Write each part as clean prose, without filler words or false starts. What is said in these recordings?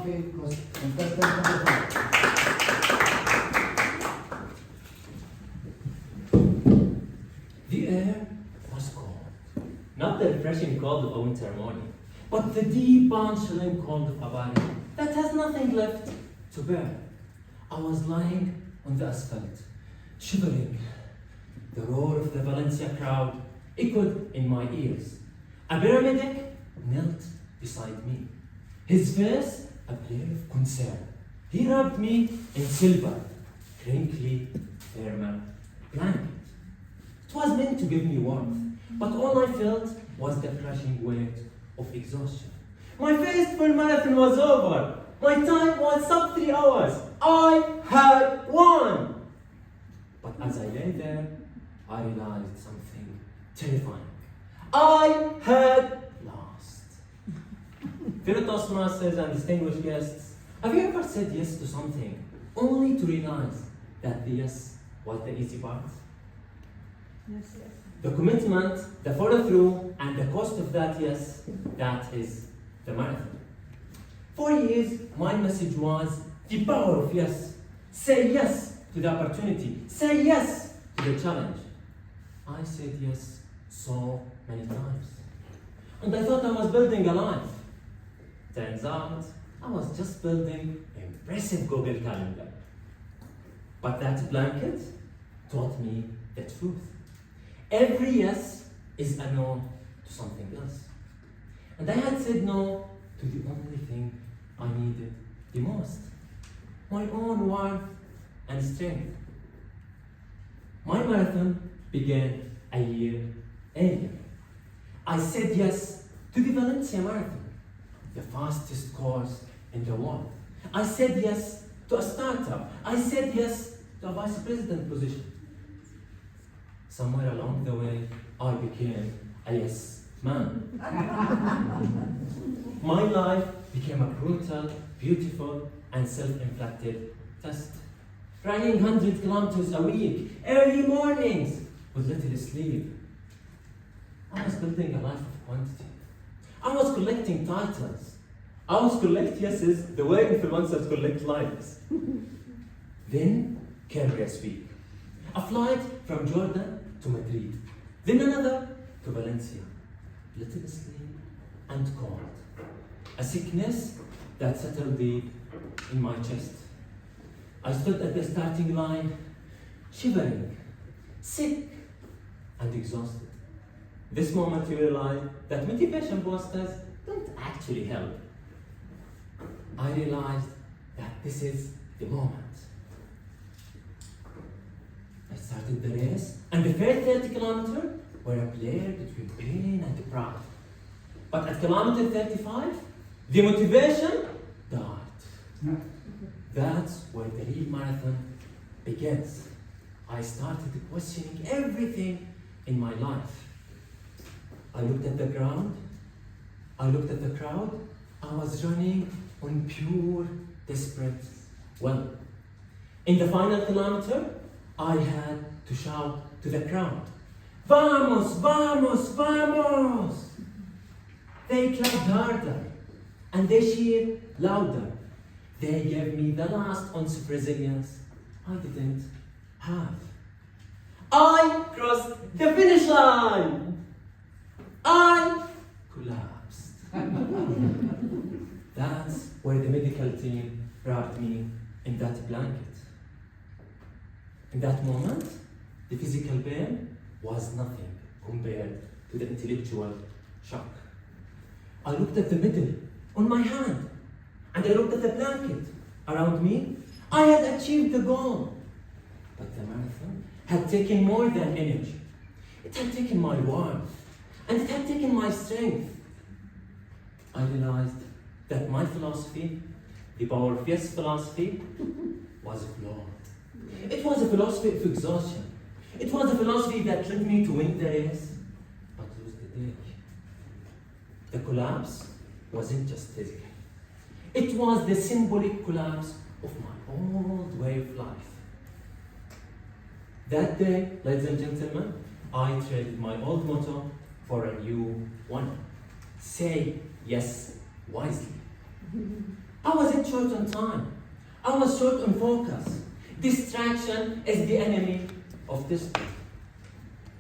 Safi, contestant number 5. The air was cold. Not the refreshing cold of a winter morning, but the deep, bone-chilling cold of a body that has nothing left to bear. I was lying on the asphalt, shivering. The roar of the Valencia crowd echoed in my ears. A paramedic knelt beside me, his face a blur of concern. He wrapped me in silver, crinkly, thermal blanket. It was meant to give me warmth, but all I felt was the crushing weight of exhaustion. My first full marathon was over. My time was sub 3 hours. I had won! But as I lay there, I realized something terrifying. I had lost. Fellow Toastmasters and distinguished guests, have you ever said yes to something only to realize that the yes was the easy part? Yes, yes. The commitment, the follow-through, and the cost of that yes, that is the marathon. For years, my message was the power of yes. Say yes to the opportunity. Say yes to the challenge. I said yes so many times. And I thought I was building a life. Turns out, I was just building an impressive Google Calendar. But that blanket taught me the truth. Every yes is a no to something else. And I had said no to the only thing I needed the most. My own warmth and strength. My marathon began a year earlier. I said yes to the Valencia Marathon, the fastest course in the world. I said yes to a startup. I said yes to a vice president position. Somewhere along the way, I became a yes man. My life became a brutal, beautiful, and self-inflicted test. Running 100 kilometers a week, early mornings, with little sleep. I was building a life of quantity. I was collecting titles. I was collecting yeses the way influencers collect likes. Then came race week. A flight from Jordan to Madrid. Then another to Valencia. Little sleep and cold. A sickness that settled deep in my chest. I stood at the starting line, shivering, sick, and exhausted. This moment you realize that motivation posters don't actually help. I realized that this is the moment. I started the race, and the first 30 kilometers were a blur between pain and pride. But at kilometer 35, the motivation died. That's where the real marathon begins. I started questioning everything in my life. I looked at the ground. I looked at the crowd. I was running on pure, desperate will. In the final kilometer, I had to shout to the crowd, "Vamos, vamos, vamos!" They clapped harder, and they cheered louder. They gave me the last ounce of resilience I didn't have. I crossed the finish line. I collapsed. That's where the medical team wrapped me in that blanket. In that moment, the physical pain was nothing compared to the intellectual shock. I looked at the middle on my hand, and I looked at the blanket around me. I had achieved the goal. But the marathon had taken more than energy. It had taken my warmth, and it had taken my strength. I realized that my philosophy, the power of yes philosophy, was flawed. It was a philosophy of exhaustion. It was a philosophy that led me to win the race, but lose the day. The collapse wasn't just physical. It was the symbolic collapse of my old way of life. That day, ladies and gentlemen, I traded my old motto for a new one. Say yes wisely. I wasn't short on time. I was short on focus. Distraction is the enemy of discipline.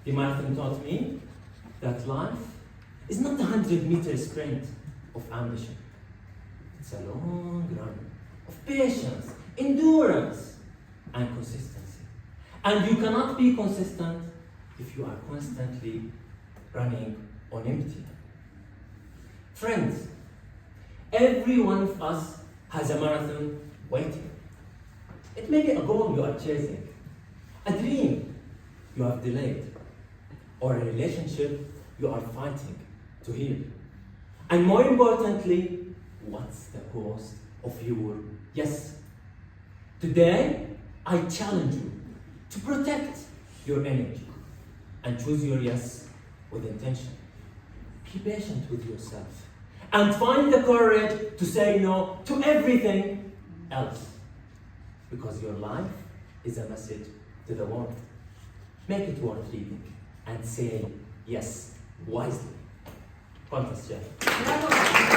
The marathon taught me that life is not a 100-meter sprint of ambition. It's a long run of patience, endurance, and consistency. And you cannot be consistent if you are constantly running on empty. Friends, every one of us has a marathon waiting. It may be a goal you are chasing, a dream you have delayed, or a relationship you are fighting to heal. And more importantly, what's the cost of your yes? Today, I challenge you to protect your energy and choose your yes with intention. Be patient with yourself and find the courage to say no to everything else. Because your life is a message to the world. Make it worth reading and say yes wisely. Contest, Jeff.